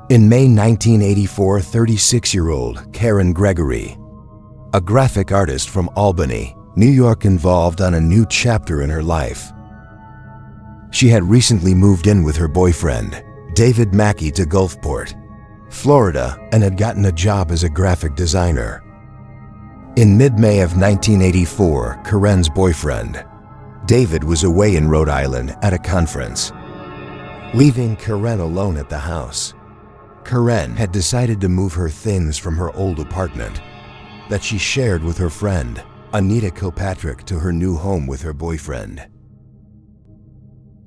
In May 1984, 36-year-old Karen Gregory, a graphic artist from Albany, New York, embarked on a new chapter in her life. She had recently moved in with her boyfriend, David Mackey, to Gulfport, Florida, and had gotten a job as a graphic designer. In mid-May of 1984, Karen's boyfriend, David, was away in Rhode Island at a conference, leaving Karen alone at the house. Karen had decided to move her things from her old apartment that she shared with her friend, Anita Kilpatrick, to her new home with her boyfriend.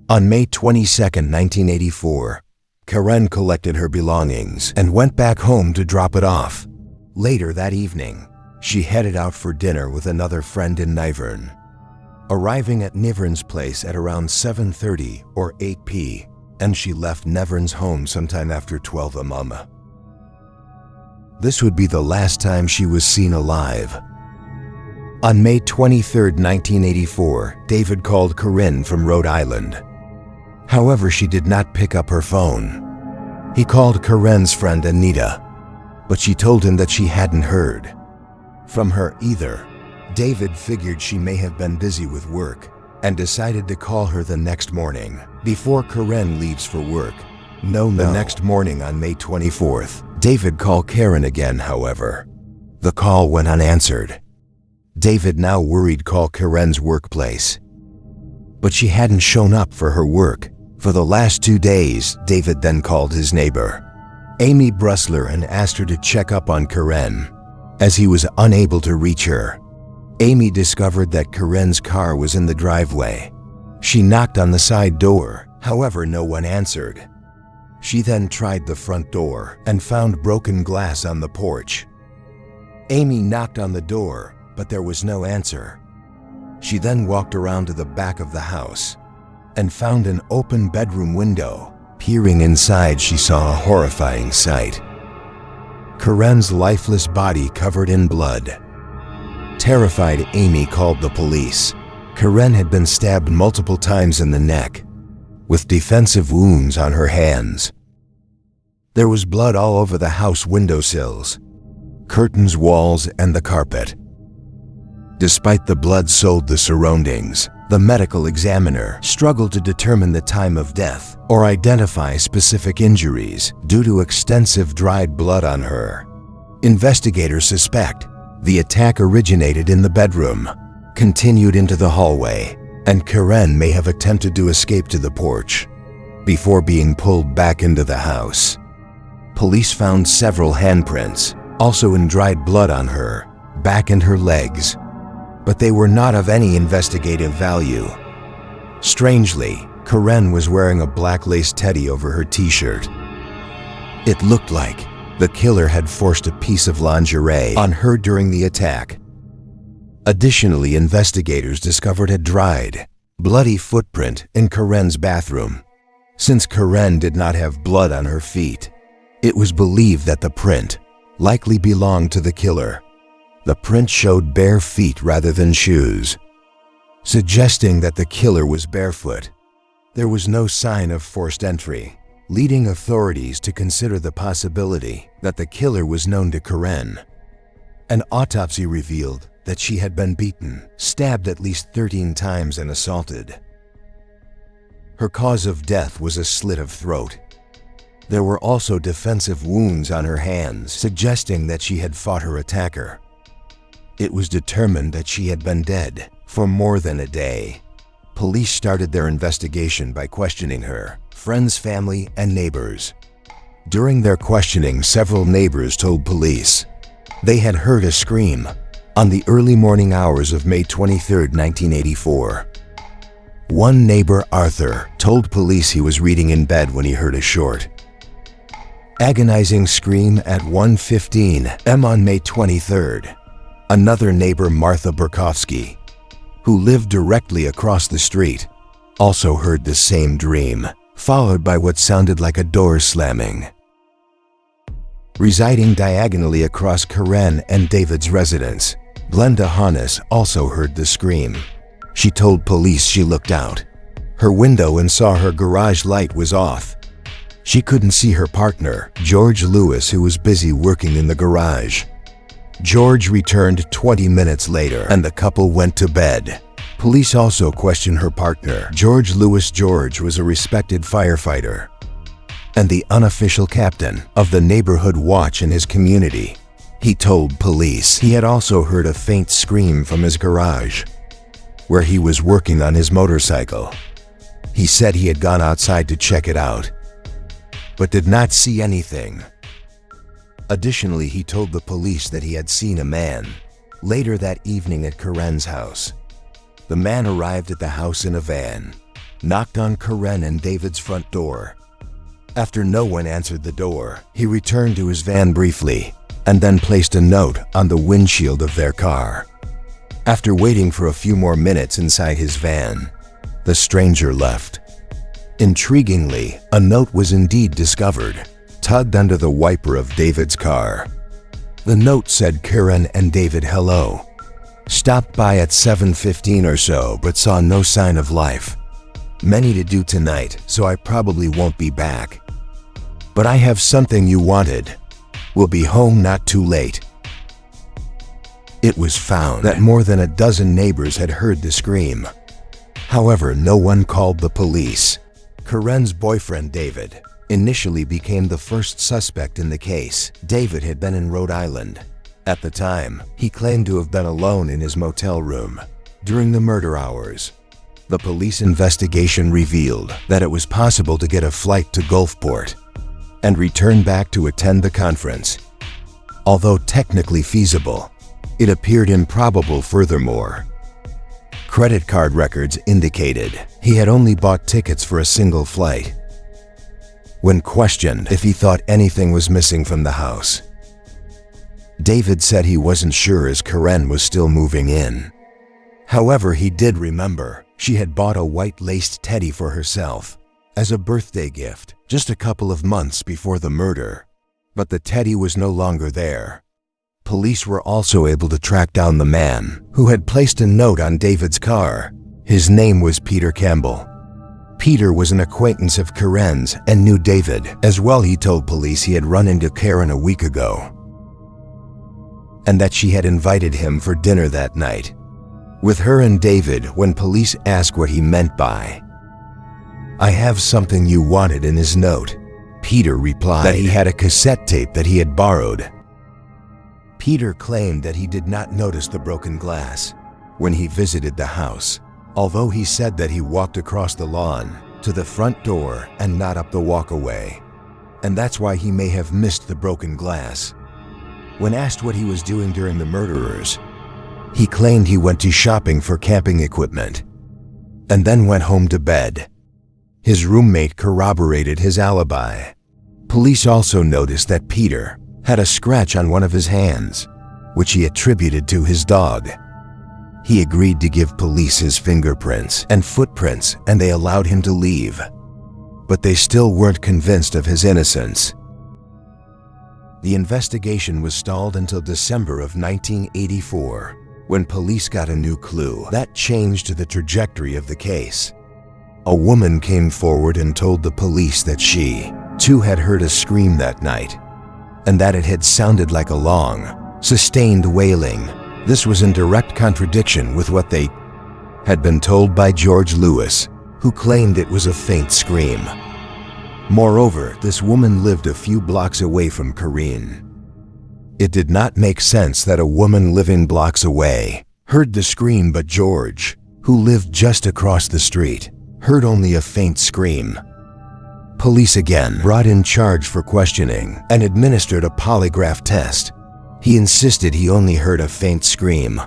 On May 22, 1984, Karen collected her belongings and went back home to drop it off. Later that evening, she headed out for dinner with another friend in Nivern, arriving at Nivern's place at around 7:30 or 8 p.m. and she left Nivern's home sometime after 12 a.m. This would be the last time she was seen alive. On May 23, 1984, David called Karen from Rhode Island. However, she did not pick up her phone. He called Karen's friend Anita, but she told him that she hadn't heard from her either. David figured she may have been busy with work and decided to call her the next morning before Karen leaves for work. The next morning on May 24th, David called Karen again. However, the call went unanswered. David, now worried, called Karen's workplace, but she hadn't shown up for her work for the last 2 days. David then called his neighbor, Amy Brusler, and asked her to check up on Karen, as he was unable to reach her. Amy discovered that Karen's car was in the driveway. She knocked on the side door, however no one answered. She then tried the front door and found broken glass on the porch. Amy knocked on the door, but there was no answer. She then walked around to the back of the house and found an open bedroom window. Peering inside, she saw a horrifying sight: Karen's lifeless body covered in blood. Terrified, Amy called the police. Karen had been stabbed multiple times in the neck, with defensive wounds on her hands. There was blood all over the house windowsills, curtains, walls, and the carpet. Despite the blood soiled the surroundings, the medical examiner struggled to determine the time of death or identify specific injuries due to extensive dried blood on her. Investigators suspect the attack originated in the bedroom, continued into the hallway, and Karen may have attempted to escape to the porch before being pulled back into the house. Police found several handprints, also in dried blood, on her back and her legs, but they were not of any investigative value. Strangely, Karen was wearing a black lace teddy over her t-shirt. It looked like the killer had forced a piece of lingerie on her during the attack. Additionally, investigators discovered a dried, bloody footprint in Karen's bathroom. Since Karen did not have blood on her feet, it was believed that the print likely belonged to the killer. The print showed bare feet rather than shoes, suggesting that the killer was barefoot. There was no sign of forced entry, leading authorities to consider the possibility that the killer was known to Karen. An autopsy revealed that she had been beaten, stabbed at least 13 times, and assaulted. Her cause of death was a slit of throat. There were also defensive wounds on her hands, suggesting that she had fought her attacker. It was determined that she had been dead for more than a day. Police started their investigation by questioning her friends, family, and neighbors. During their questioning, several neighbors told police they had heard a scream on the early morning hours of May 23, 1984. One neighbor, Arthur, told police he was reading in bed when he heard a short, agonizing scream at 1:15 a.m. on May 23rd. Another neighbor, Martha Burkowski, who lived directly across the street, also heard the same dream, followed by what sounded like a door slamming. Residing diagonally across Karen and David's residence, Glenda Hannes also heard the scream. She told police she looked out her window and saw her garage light was off. She couldn't see her partner, George Lewis, who was busy working in the garage. George returned 20 minutes later, and the couple went to bed. Police also questioned her partner, George Lewis. George was a respected firefighter and the unofficial captain of the neighborhood watch in his community. He told police he had also heard a faint scream from his garage, where he was working on his motorcycle. He said he had gone outside to check it out, but did not see anything. Additionally, he told the police that he had seen a man later that evening at Karen's house. The man arrived at the house in a van, knocked on Karen and David's front door. After no one answered the door, he returned to his van briefly and then placed a note on the windshield of their car. After waiting for a few more minutes inside his van, the stranger left. Intriguingly, a note was indeed discovered, tugged under the wiper of David's car. The note said, "Karen and David, hello. Stopped by at 7:15 or so, but saw no sign of life. Many to do tonight, so I probably won't be back. But I have something you wanted. Will be home not too late." It was found that more than a dozen neighbors had heard the scream. However, no one called the police. Karen's boyfriend, David, initially became the first suspect in the case. David had been in Rhode Island. At the time, he claimed to have been alone in his motel room during the murder hours. The police investigation revealed that it was possible to get a flight to Gulfport and return back to attend the conference. Although technically feasible, it appeared improbable. Furthermore, credit card records indicated he had only bought tickets for a single flight. When questioned if he thought anything was missing from the house, David said he wasn't sure as Karen was still moving in. However, he did remember she had bought a white-laced teddy for herself as a birthday gift just a couple of months before the murder, but the teddy was no longer there. Police were also able to track down the man who had placed a note on David's car. His name was Peter Campbell. Peter was an acquaintance of Karen's and knew David as well. He told police he had run into Karen a week ago and that she had invited him for dinner that night with her and David. When police asked what he meant by "I have something you wanted" in his note, Peter replied that he had a cassette tape that he had borrowed. Peter claimed that he did not notice the broken glass when he visited the house, although he said that he walked across the lawn to the front door and not up the walkway, and that's why he may have missed the broken glass. When asked what he was doing during the murderers, he claimed he went to shopping for camping equipment and then went home to bed. His roommate corroborated his alibi. Police also noticed that Peter had a scratch on one of his hands, which he attributed to his dog. He agreed to give police his fingerprints and footprints, and they allowed him to leave. But they still weren't convinced of his innocence. The investigation was stalled until December of 1984, when police got a new clue that changed the trajectory of the case. A woman came forward and told the police that she, too, had heard a scream that night, and that it had sounded like a long, sustained wailing. This was in direct contradiction with what they had been told by George Lewis, who claimed it was a faint scream. Moreover, this woman lived a few blocks away from Karen. It did not make sense that a woman living blocks away heard the scream, but George, who lived just across the street, heard only a faint scream. Police again brought in charge for questioning and administered a polygraph test. He insisted he only heard a faint scream,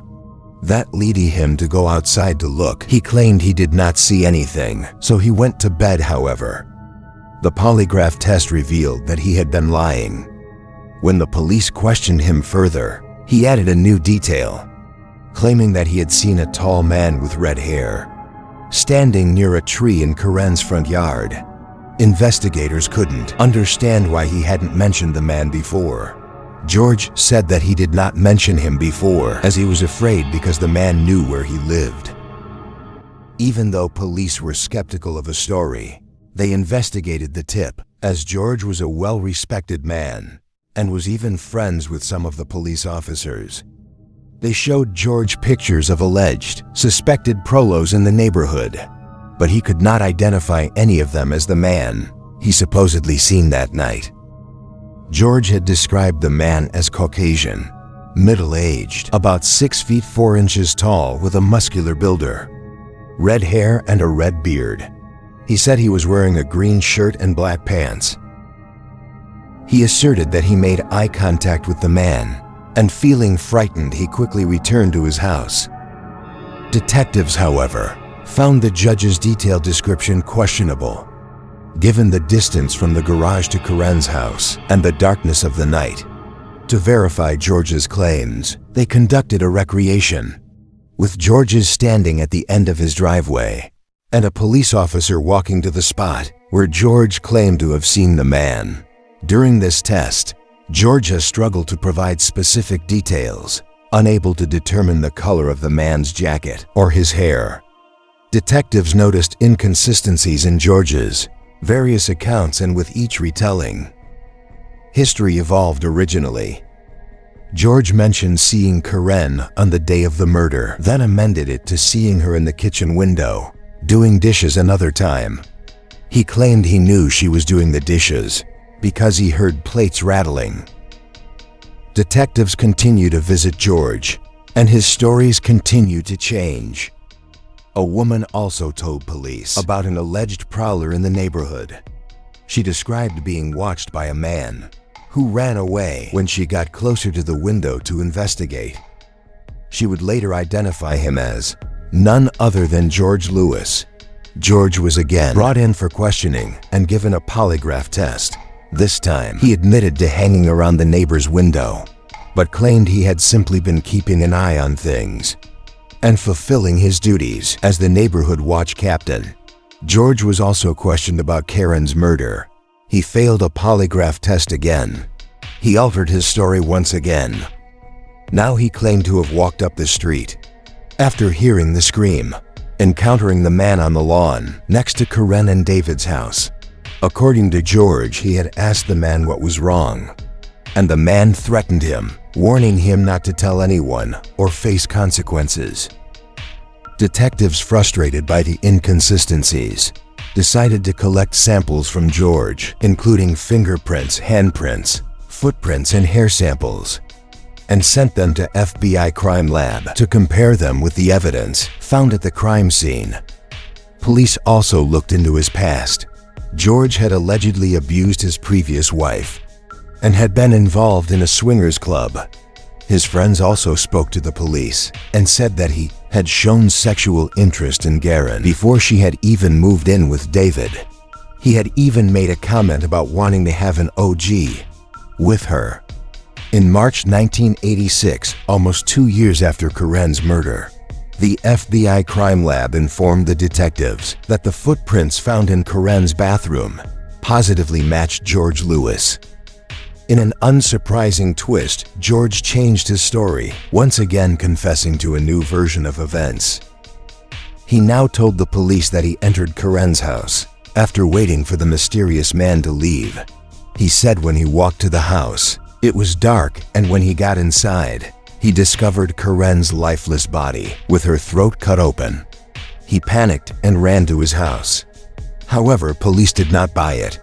that leading him to go outside to look. He claimed he did not see anything, so he went to bed. However, the polygraph test revealed that he had been lying. When the police questioned him further, he added a new detail, claiming that he had seen a tall man with red hair standing near a tree in Karen's front yard. Investigators couldn't understand why he hadn't mentioned the man before. George said that he did not mention him before as he was afraid because the man knew where he lived. Even though police were skeptical of a story, they investigated the tip as George was a well-respected man and was even friends with some of the police officers. They showed George pictures of alleged, suspected prolos in the neighborhood, but he could not identify any of them as the man he supposedly seen that night. George had described the man as Caucasian, middle-aged, about 6 feet 4 inches tall with a muscular builder, red hair and a red beard. He said he was wearing a green shirt and black pants. He asserted that he made eye contact with the man, and feeling frightened, he quickly returned to his house. Detectives, however, found the judge's detailed description questionable. Given the distance from the garage to Karen's house and the darkness of the night, to verify George's claims, they conducted a recreation, with George's standing at the end of his driveway and a police officer walking to the spot where George claimed to have seen the man. During this test, George has struggled to provide specific details, unable to determine the color of the man's jacket or his hair. Detectives noticed inconsistencies in George's various accounts, and with each retelling, history evolved. Originally, George mentioned seeing Karen on the day of the murder, then amended it to seeing her in the kitchen window, doing dishes another time. He claimed he knew she was doing the dishes because he heard plates rattling. Detectives continue to visit George, and his stories continue to change. A woman also told police about an alleged prowler in the neighborhood. She described being watched by a man who ran away when she got closer to the window to investigate. She would later identify him as none other than George Lewis. George was again brought in for questioning and given a polygraph test. This time, he admitted to hanging around the neighbor's window, but claimed he had simply been keeping an eye on things and fulfilling his duties as the neighborhood watch captain. George was also questioned about Karen's murder. He failed a polygraph test again. He altered his story once again. Now he claimed to have walked up the street after hearing the scream, encountering the man on the lawn next to Karen and David's house. According to George, he had asked the man what was wrong, and the man threatened him, warning him not to tell anyone or face consequences. Detectives, frustrated by the inconsistencies, decided to collect samples from George, including fingerprints, handprints, footprints, and hair samples, and sent them to FBI Crime Lab to compare them with the evidence found at the crime scene. Police also looked into his past. George had allegedly abused his previous wife and had been involved in a swingers club. His friends also spoke to the police and said that he had shown sexual interest in Karen before she had even moved in with David. He had even made a comment about wanting to have an OG with her. In March 1986, almost 2 years after Karen's murder, the FBI Crime Lab informed the detectives that the footprints found in Karen's bathroom positively matched George Lewis. In an unsurprising twist, George changed his story, once again confessing to a new version of events. He now told the police that he entered Karen's house after waiting for the mysterious man to leave. He said when he walked to the house, it was dark, and when he got inside, he discovered Karen's lifeless body with her throat cut open. He panicked and ran to his house. However, police did not buy it.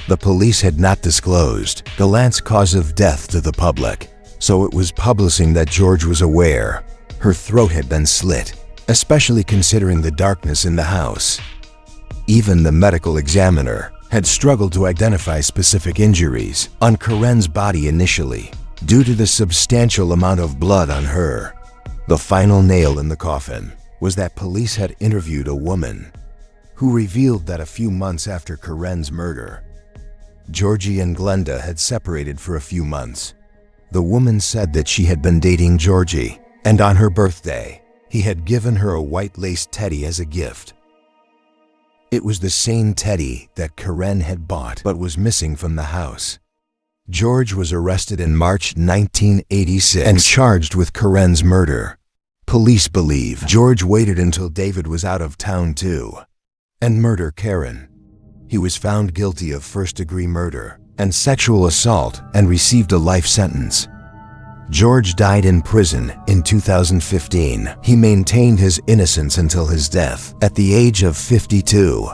The police had not disclosed the last cause of death to the public, so it was publishing that George was aware her throat had been slit, especially considering the darkness in the house. Even the medical examiner had struggled to identify specific injuries on Karen's body initially, due to the substantial amount of blood on her. The final nail in the coffin was that police had interviewed a woman who revealed that a few months after Karen's murder, Georgie and Glenda had separated for a few months. The woman said that she had been dating Georgie, and on her birthday, he had given her a white lace teddy as a gift. It was the same teddy that Karen had bought but was missing from the house. George was arrested in March 1986 and charged with Karen's murder. Police believe George waited until David was out of town too, and murdered Karen. He was found guilty of first-degree murder and sexual assault and received a life sentence. George died in prison in 2015. He maintained his innocence until his death at the age of 52.